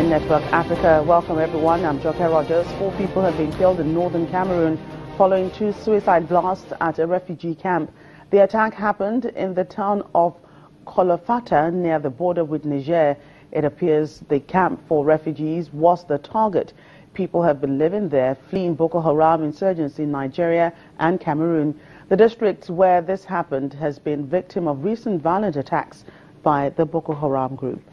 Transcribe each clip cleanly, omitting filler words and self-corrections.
Network Africa. Welcome everyone. I'm Joke Rogers. 4 people have been killed in northern Cameroon following 2 suicide blasts at a refugee camp. The attack happened in the town of Kolofata near the border with Niger. It appears the camp for refugees was the target. People have been living there, fleeing Boko Haram insurgency in Nigeria and Cameroon. The district where this happened has been victim of recent violent attacks by the Boko Haram group.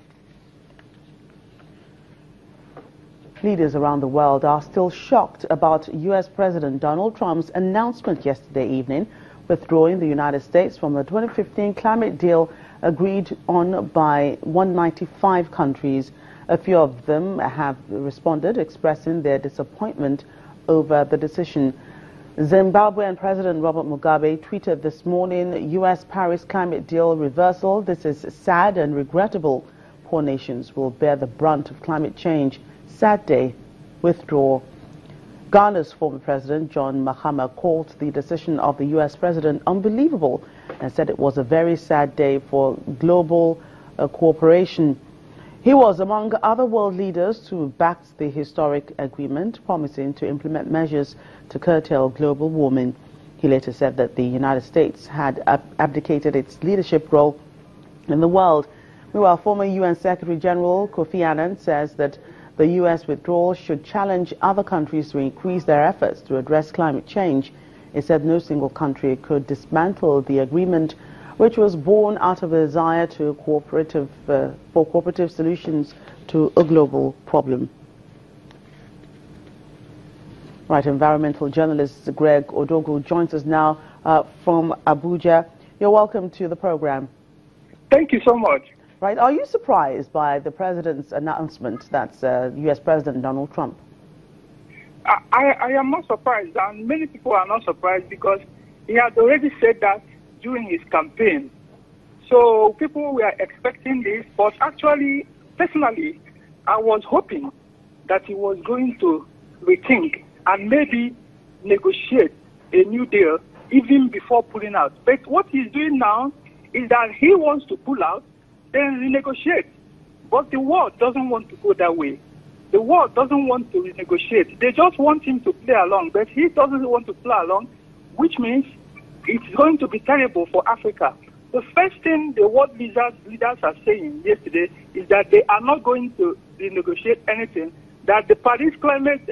Leaders around the world are still shocked about U.S. President Donald Trump's announcement yesterday evening withdrawing the United States from the 2015 climate deal agreed on by 195 countries. A few of them have responded, expressing their disappointment over the decision. Zimbabwean President Robert Mugabe tweeted this morning, U.S. Paris climate deal reversal. This is sad and regrettable. Poor nations will bear the brunt of climate change. Sad day. Withdraw. Ghana's former president, John Mahama, called the decision of the U.S. president unbelievable and said it was a very sad day for global cooperation. He was among other world leaders who backed the historic agreement, promising to implement measures to curtail global warming. He later said that the United States had abdicated its leadership role in the world. Meanwhile, former UN Secretary General Kofi Annan says that the U.S. withdrawal should challenge other countries to increase their efforts to address climate change. He said no single country could dismantle the agreement, which was born out of a desire to for cooperative solutions to a global problem. Right, environmental journalist Greg Odogu joins us now from Abuja. You're welcome to the program. Thank you so much. Right, are you surprised by the president's announcement, that's U.S. President Donald Trump? I am not surprised, and many people are not surprised because he had already said that during his campaign. So people were expecting this, but actually, personally, I was hoping that he was going to rethink and maybe negotiate a new deal even before pulling out. But what he's doing now is that he wants to pull out, then renegotiate. But the world doesn't want to go that way. The world doesn't want to renegotiate. They just want him to play along, but he doesn't want to play along, which means it's going to be terrible for Africa. The first thing the world leaders are saying yesterday is that they are not going to renegotiate anything, that the Paris climate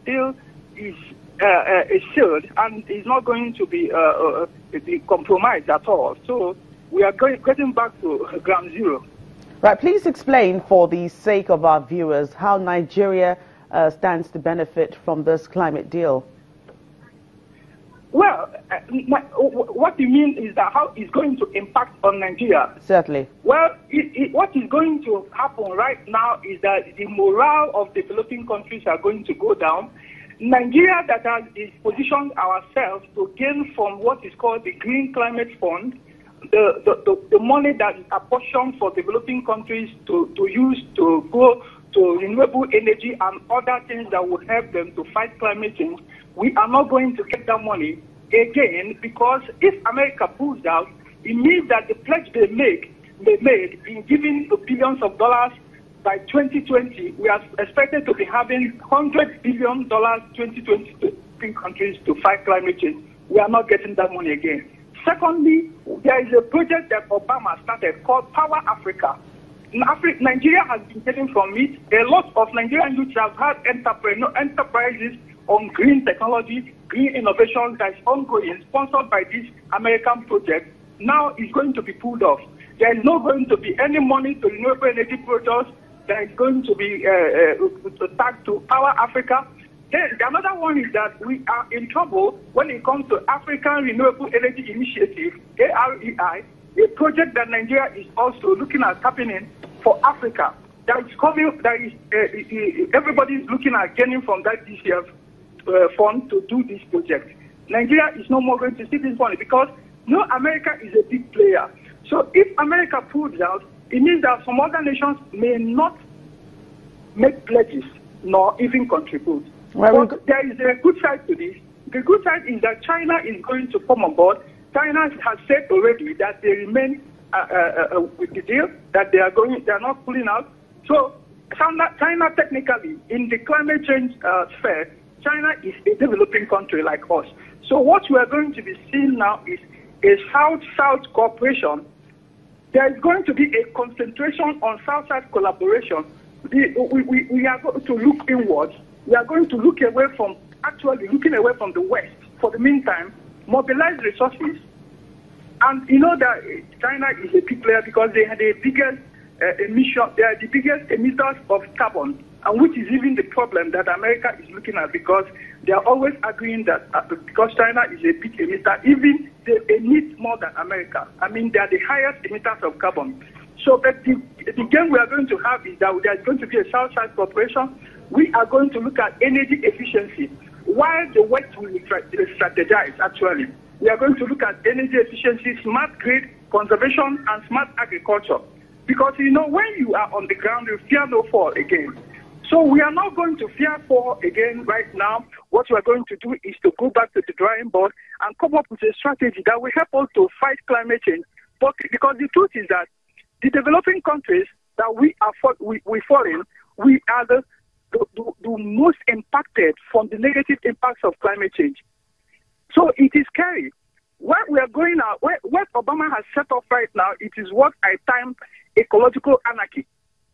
deal is sealed and is not going to be compromised at all. So we are getting back to ground zero. Right, please explain for the sake of our viewers how Nigeria stands to benefit from this climate deal. Well, what you mean is that how it's going to impact on Nigeria? Certainly. Well, what is going to happen right now is that the morale of developing countries are going to go down. Nigeria is positioned ourselves to gain from what is called the Green Climate Fund, the money that is apportioned for developing countries to use to go to renewable energy and other things that will help them to fight climate change. We are not going to get that money again because if America pulls out, it means that the pledge they made in giving the billions of dollars by 2020, we are expected to be having $100 billion 2020 to countries to fight climate change. We are not getting that money again. Secondly, there is a project that Obama started called Power Africa. Nigeria has been getting from it. A lot of Nigerian youths have had enterprises on green technology, green innovations that is ongoing, sponsored by this American project. Now it's going to be pulled off. There is not going to be any money to renewable energy projects. There is going to be tagged to Power Africa. Then the another one is that we are in trouble when it comes to African Renewable Energy Initiative, AREI, a project that Nigeria is also looking at happening for Africa. That is coming. That is everybody is looking at gaining from that DCF fund to do this project. Nigeria is no more going to see this money because America is a big player. So if America pulls out, it means that some other nations may not make pledges nor even contribute. Well, but there is a good side to this. The good side is that China is going to come on board. China has said already that they remain with the deal, that they are not pulling out. So China technically, in the climate change sphere, China is a developing country like us. So what we are going to be seeing now is a South-South cooperation. There is going to be a concentration on South-South collaboration. We are going to look inwards. We are going to look away from, actually looking away from the West for the meantime, mobilize resources. And you know that China is a big player because they are the biggest they are the biggest emitters of carbon, and which is even the problem that America is looking at, because they are always arguing that because China is a big emitter, even they emit more than America. I mean, they are the highest emitters of carbon. So but the game we are going to have is that there is going to be a South-South cooperation. We are going to look at energy efficiency, while the West will strategize, actually. We are going to look at energy efficiency, smart grid, conservation, and smart agriculture. Because, you know, when you are on the ground, you fear no fall again. So we are not going to fear fall again right now. What we are going to do is to go back to the drawing board and come up with a strategy that will help us to fight climate change. But because the truth is that the developing countries that we fall in, we are the most impacted from the negative impacts of climate change. So it is scary. Where we are going now, what Obama has set up right now, it is what I term ecological anarchy.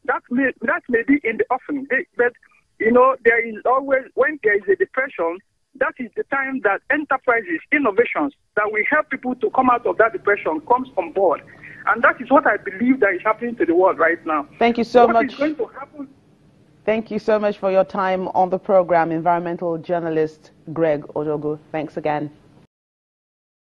That may be in the offing. But, you know, there is always, when there is a depression, that is the time that enterprises, innovations, that will help people to come out of that depression comes on board. And that is what I believe that is happening to the world right now. Thank you so much. What is going to happen? Thank you so much for your time on the program, environmental journalist Greg Ojogo. Thanks again.